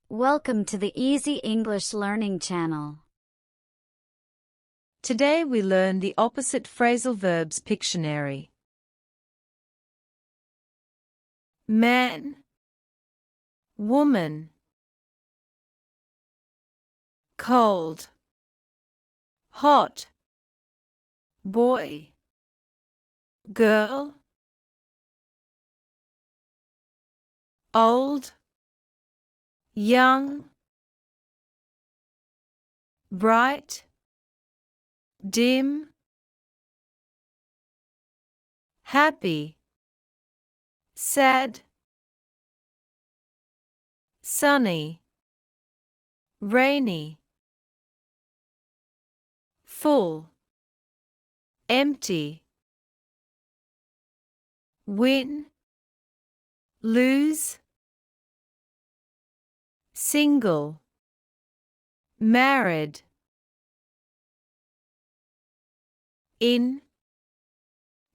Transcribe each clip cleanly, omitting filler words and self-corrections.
Welcome to the Easy English Learning channel. Today we learn the opposite phrasal verbs Pictionary. Man, woman, cold, hot, boy, girl, old, young, bright, dim, happy, sad, sunny, rainy, full, empty, win, lose, single, married, in,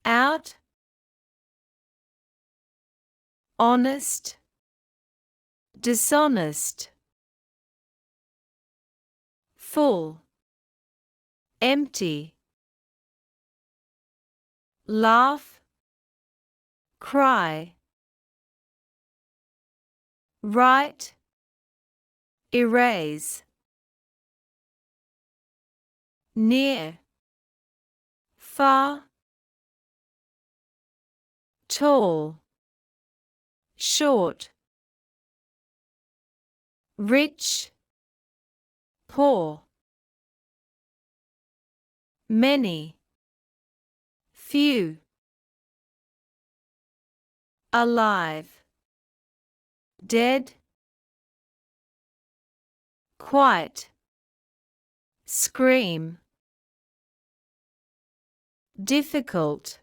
out, honest, dishonest, full, empty, laugh, cry, write, erase, near, far, tall, short, rich, poor, many, few, alive, dead, quite, scream, difficult,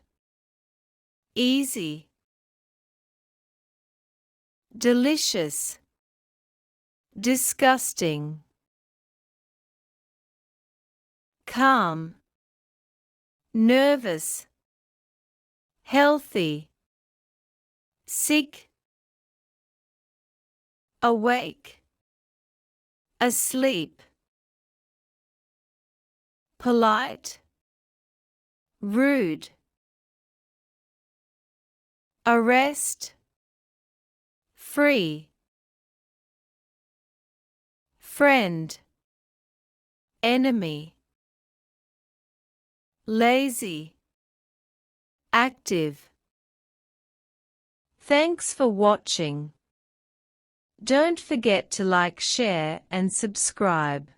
easy, delicious, disgusting, calm, nervous, healthy, sick, awake, asleep, polite, rude, arrest, free, friend, enemy, lazy, active. Thanks for watching. Don't forget to like, share, and subscribe.